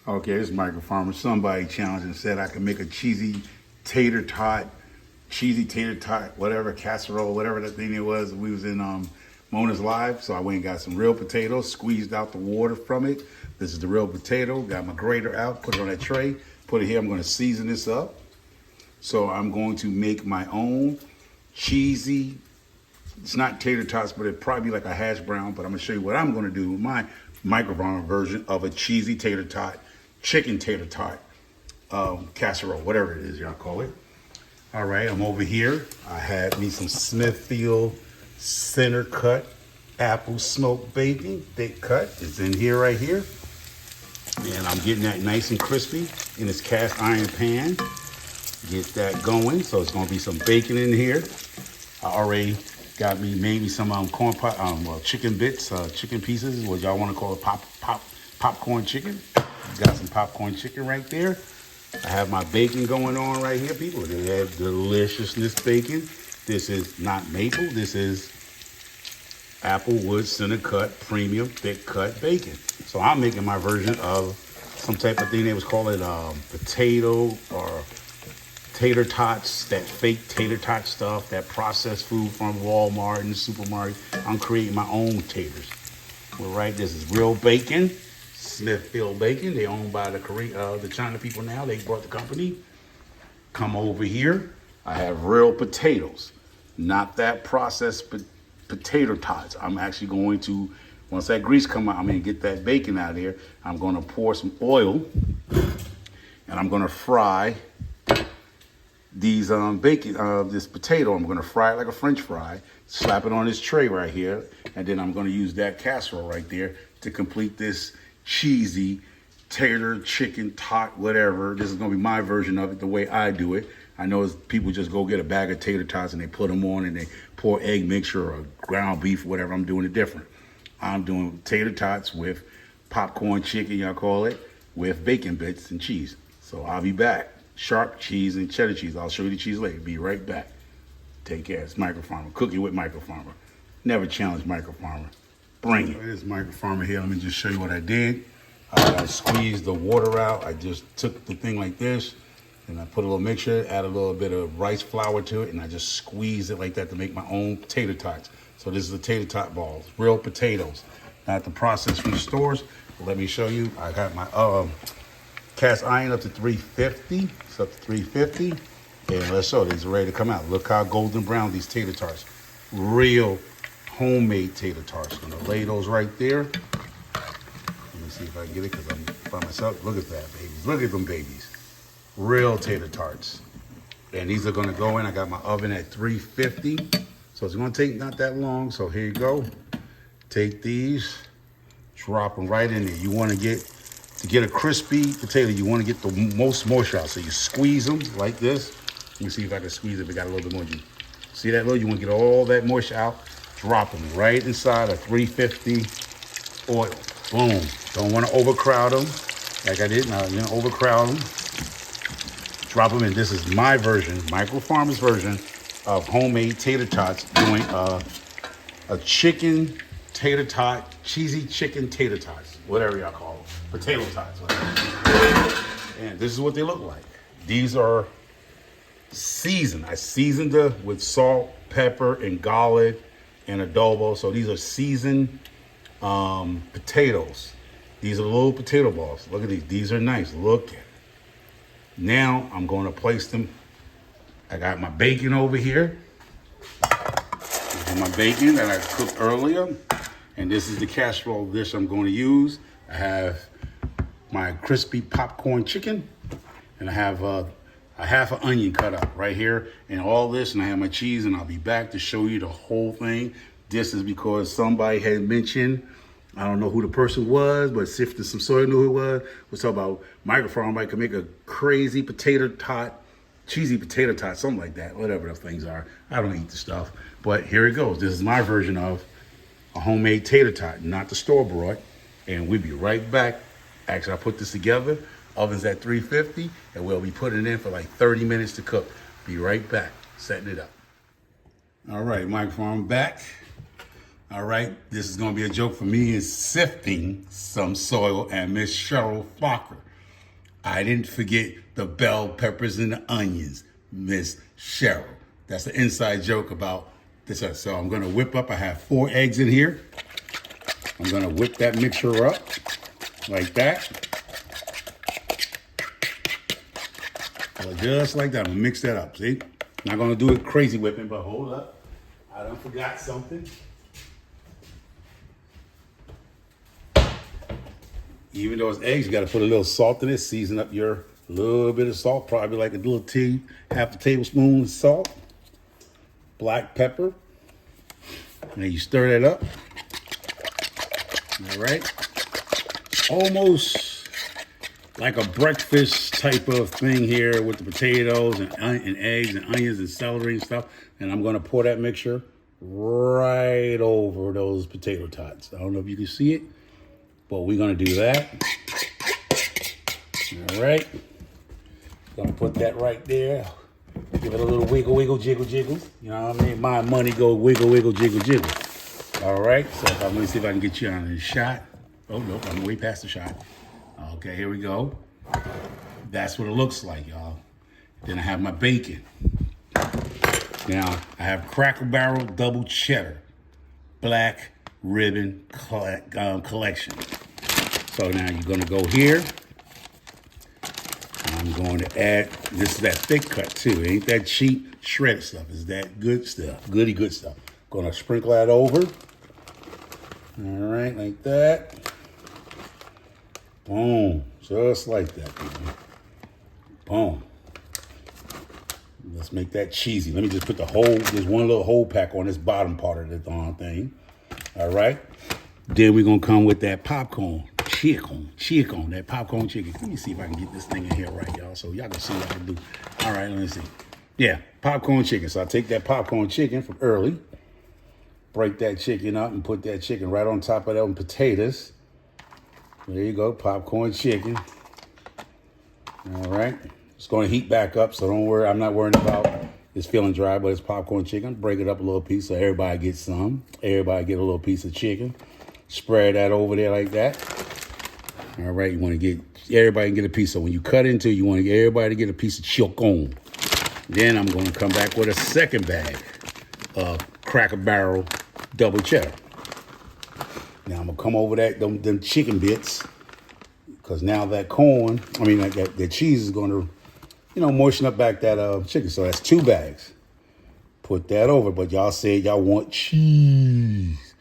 Okay, this is Michael Farmer. Somebody challenged and said I could make a tater tot, cheesy tater tot, whatever, casserole, whatever that thing it was. We was in Mona's Live, so I went and got some real potatoes, squeezed out the water from it. This is the real potato. Got my grater out, put it on that tray, put it here. I'm going to season this up. So I'm going to make my own cheesy, it's not tater tots, but it'd probably be like a hash brown, but I'm going to show you what I'm going to do with my microfarmer version of a cheesy tater tot, chicken tater tot, casserole, whatever it is y'all call it. All right, I'm over here. I had me some Smithfield center cut apple smoked bacon, thick cut. It's in here right here. And I'm getting that nice and crispy in this cast iron pan. Get that going. So it's gonna be some bacon in here. I already got me maybe some corn pot, chicken bits, chicken pieces, what y'all wanna call it, popcorn chicken. Got some popcorn chicken right there. I have my bacon going on right here, people. They have deliciousness bacon. This is not maple. This is Applewood center cut, premium thick cut bacon. So I'm making my version of some type of thing they was calling potato or tater tots, that fake tater tot stuff, that processed food from Walmart and the supermarket. I'm creating my own taters. Well, right, this is real bacon. Smithfield bacon. They owned by the China people now. They bought the company. Come over here. I have real potatoes, not that processed potato tots. I'm actually going to, once that grease come out, I'm going to get that bacon out of here. I'm going to pour some oil, and I'm going to fry these this potato. I'm going to fry it like a French fry. Slap it on this tray right here, and then I'm going to use that casserole right there to complete this cheesy tater chicken tot whatever. This is gonna be my version of it, the way I do it. I know people just go get a bag of tater tots and they put them on and they pour egg mixture or ground beef, whatever. I'm doing it different. I'm doing tater tots with popcorn chicken, y'all call it, with bacon bits and cheese. So I'll be back. Sharp cheese and cheddar cheese. I'll show you the cheese later. Be right back. Take care. It's Michael Farmer. Cooking with Michael Farmer. Never challenge Michael Farmer. Bring it. This is Michael Farmer here. Let me just show you what I did. I squeezed the water out. I just took the thing like this and I put a little mixture, add a little bit of rice flour to it, and I just squeeze it like that to make my own tater tots. So this is the tater tot balls, real potatoes, not the processed from the stores. But let me show you. I got my cast iron up to 350. It's up to 350. And let's show these are ready to come out. Look how golden brown these tater tots. Real homemade tater tots. I'm gonna lay those right there. Let me see if I can get it because I'm by myself. Look at that, babies. Look at them babies. Real tater tots. And these are gonna go in. I got my oven at 350. So it's gonna take not that long. So here you go. Take these, drop them right in there. You wanna get a crispy potato, you wanna get the most moisture out. So you squeeze them like this. Let me see if I can squeeze it if it got a little bit more juice. See that little? You wanna get all that moisture out. Drop them right inside a 350 oil. Boom. Don't want to overcrowd them like I did. Now, you know, overcrowd them. Drop them in. This is my version, Michael Farmer's version of homemade tater tots, doing a chicken tater tot, cheesy chicken tater tots, whatever y'all call them. Potato tots, whatever. And this is what they look like. These are seasoned. I seasoned them with salt, pepper, and garlic, and adobo. So these are seasoned potatoes. These are little potato balls. Look at these. These are nice. Look at it. Now I'm going to place them. I got my bacon over here. This is my bacon that I cooked earlier. And this is the casserole dish I'm going to use. I have my crispy popcorn chicken. And I have a half an onion cut up right here, and all this, and I have my cheese, and I'll be back to show you the whole thing. This is because somebody had mentioned, I don't know who the person was, but Sifted Some Soy knew who it was. We're talking about microfarm, I can make a crazy potato tot, cheesy potato tot, something like that, whatever the things are. I don't eat the stuff, but here it goes. This is my version of a homemade tater tot, not the store-bought, and we'll be right back. Actually, I put this together. Oven's at 350, and we'll be putting it in for like 30 minutes to cook. Be right back, setting it up. All right, microphone back. All right, this is gonna be a joke for me is sifting some soil and Miss Cheryl Fokker. I didn't forget the bell peppers and the onions, Miss Cheryl. That's the inside joke about this. So I'm gonna whip up, I have 4 eggs in here. I'm gonna whip that mixture up like that. Just like that, I'm gonna mix that up, see? Not gonna do it crazy whipping, but hold up. I done forgot something. Even though it's eggs, you gotta put a little salt in it, season up your little bit of salt, probably like a little half a tablespoon of salt, black pepper, and then you stir that up. All right. Almost like a breakfast type of thing here with the potatoes and eggs and onions and celery and stuff. And I'm gonna pour that mixture right over those potato tots. I don't know if you can see it, but we're gonna do that. All right. Gonna put that right there. Give it a little wiggle, wiggle, jiggle, jiggle. You know what I mean? My money go wiggle, wiggle, jiggle, jiggle. All right, so I'm gonna see if I can get you on this shot. Oh, nope, I'm way past the shot. Okay, here we go. That's what it looks like, y'all. Then I have my bacon. Now, I have Cracker Barrel Double Cheddar Black Ribbon Collection. So now you're gonna go here. I'm going to add, this is that thick cut too. It ain't that cheap shredded stuff. It's that good stuff, goody good stuff. Gonna sprinkle that over. All right, like that. Boom, just like that, people. Boom. Let's make that cheesy. Let me just put there's one little whole pack on this bottom part of the thing. All right. Then we're gonna come with that popcorn chicken, that popcorn chicken. Let me see if I can get this thing in here right, y'all, so y'all can see what I can do. All right, let me see. Yeah, popcorn chicken. So I take that popcorn chicken from early, break that chicken up and put that chicken right on top of them potatoes. There you go, popcorn chicken. All right, it's going to heat back up, so don't worry. I'm not worrying about it's feeling dry, but it's popcorn chicken. Break it up a little piece so everybody gets some. Everybody get a little piece of chicken. Spread that over there like that. All right, you want to get everybody get a piece. So when you cut into it, you want to get everybody to get a piece of chicken. Then I'm going to come back with a second bag of Cracker Barrel Double Cheddar. Now I'm gonna come over them chicken bits, because now that that cheese is gonna, moisten up back that chicken. So that's 2 bags. Put that over. But y'all said y'all want cheese.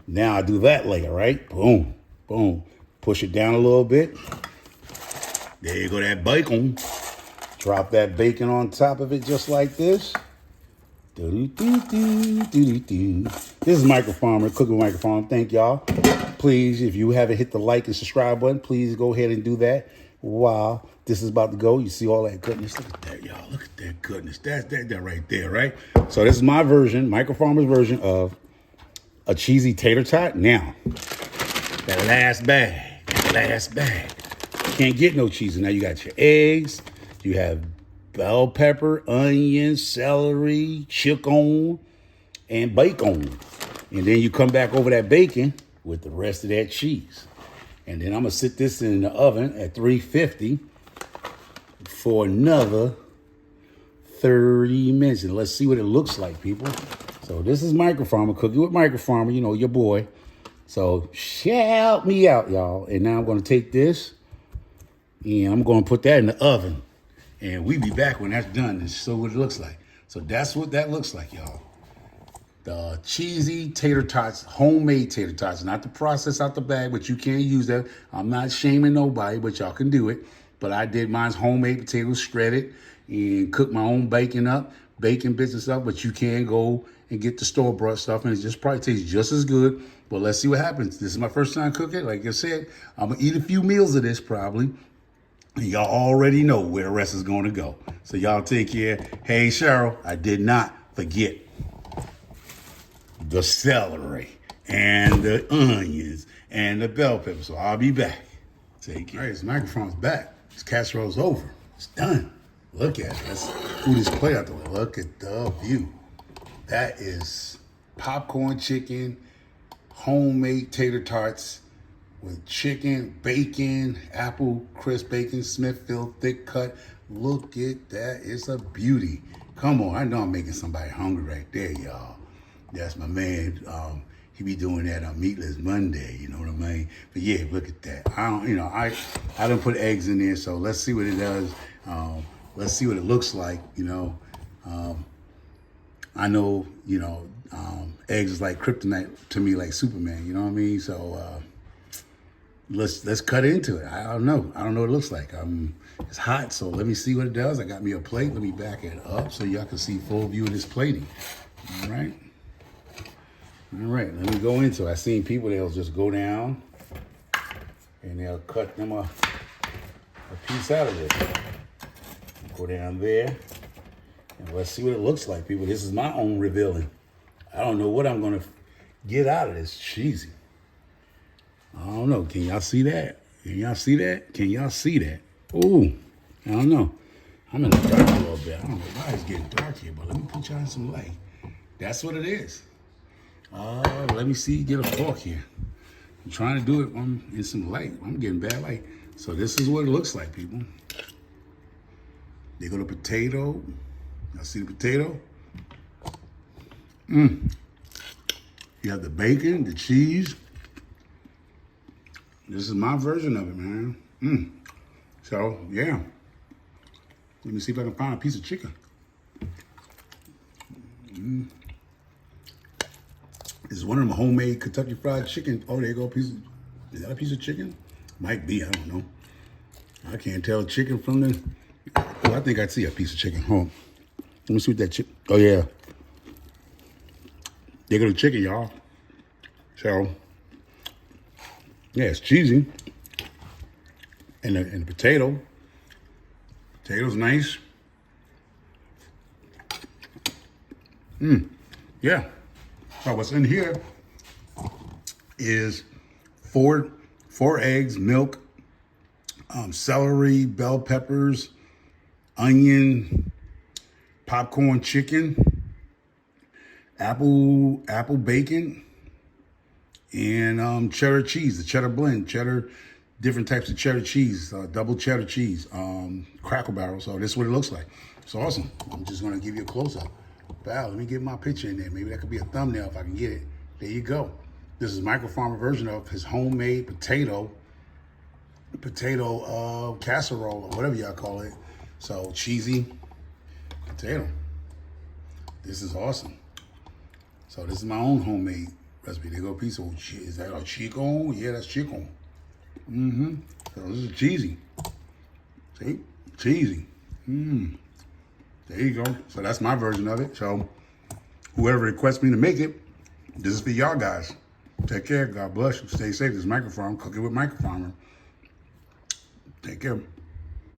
Now I do that later, right? Boom, boom. Push it down a little bit. There you go, that bacon. Drop that bacon on top of it just like this. This is Micro Farmer, Cooking Micro Farmer. Thank y'all. Please, if you haven't hit the like and subscribe button, please go ahead and do that. Wow, this is about to go. You see all that goodness? Look at that, y'all. Look at that goodness. That's that right there, right? So this is my version, Micro Farmer's version of a cheesy tater tot. Now, that last bag. Can't get no cheese. Now you got your eggs. You have bell pepper, onion, celery, chicken, and bacon. And then you come back over that bacon with the rest of that cheese. And then I'm gonna sit this in the oven at 350 for another 30 minutes. And let's see what it looks like, people. So this is Micro Farmer, Cooking with Micro Farmer, your boy. So shout me out, y'all. And now I'm gonna take this and I'm gonna put that in the oven. And we be back when that's done and show what it looks like. So that's what that looks like, y'all. The cheesy tater tots, homemade tater tots, not the process out the bag, but you can't use that. I'm not shaming nobody, but y'all can do it. But I did mine's homemade potatoes, shredded, and cook my own bacon up, bacon bits and stuff. But you can go and get the store-bought stuff, and it just probably tastes just as good. But let's see what happens. This is my first time cooking. Like I said, I'm gonna eat a few meals of this probably. And y'all already know where the rest is going to go. So y'all take care. Hey, Cheryl, I did not forget the celery and the onions and the bell pepper. So I'll be back. Take care. All right, this microphone's back. This casserole's over. It's done. Look at it. Let's do this plate out the way. Look at the view. That is popcorn chicken, homemade tater tots with chicken, bacon, apple crisp bacon, Smithfield thick cut. Look at that. It's a beauty. Come on. I know I'm making somebody hungry right there, y'all. That's my man. He be doing that on Meatless Monday, you know what I mean? But yeah, look at that. I don't put eggs in there, so let's see what it does. Let's see what it looks like, you know. I know, eggs is like kryptonite to me, like Superman, you know what I mean? So let's cut into it. I don't know what it looks like. It's hot, so let me see what it does. I got me a plate. Let me back it up so y'all can see full view of this plating. All right. All right, let me go into it. I seen people, they'll just go down and they'll cut them a piece out of it. Go down there and let's see what it looks like, people. This is my own revealing. I don't know what I'm gonna get out of this cheesy. I don't know. Can y'all see that? Can y'all see that? Can y'all see that? Ooh, I don't know. I'm in the dark a little bit. I don't know why it's getting dark here, but let me put y'all in some light. That's what it is. Let me see, get a fork here. I'm trying to do it in some light. I'm getting bad light. So this is what it looks like, people. They go to potato. Y'all see the potato? You have the bacon, the cheese. This is my version of it, man. So, yeah. Let me see if I can find a piece of chicken. This is one of them homemade Kentucky Fried Chicken. Oh, there you go. Is that a piece of chicken? Might be. I don't know. I can't tell chicken from the. Oh, I think I see a piece of chicken. Hold on. Let me see what that chicken. Oh, yeah. There go the chicken, y'all. So, yeah, it's cheesy. And the potato. Potato's nice. Yeah. So what's in here is four eggs, milk, celery, bell peppers, onion, popcorn chicken, apple bacon, and cheddar cheese, the cheddar blend, different types of cheddar cheese, double cheddar cheese, Cracker Barrel. So this is what it looks like. It's awesome. I'm just gonna give you a close up. Wow, let me get my picture in there. Maybe that could be a thumbnail if I can get it. There you go. This is Michael Farmer version of his homemade potato casserole or whatever y'all call it. So cheesy potato. This is awesome. So this is my own homemade recipe. There go a piece of cheese. Is that a chico? Yeah, that's chico. So this is cheesy. See? Cheesy. There you go. So that's my version of it. So whoever requests me to make it, this is for y'all guys. Take care. God bless you. Stay safe. This is Michael Farmer. Cooking with Michael Farmer. Take care.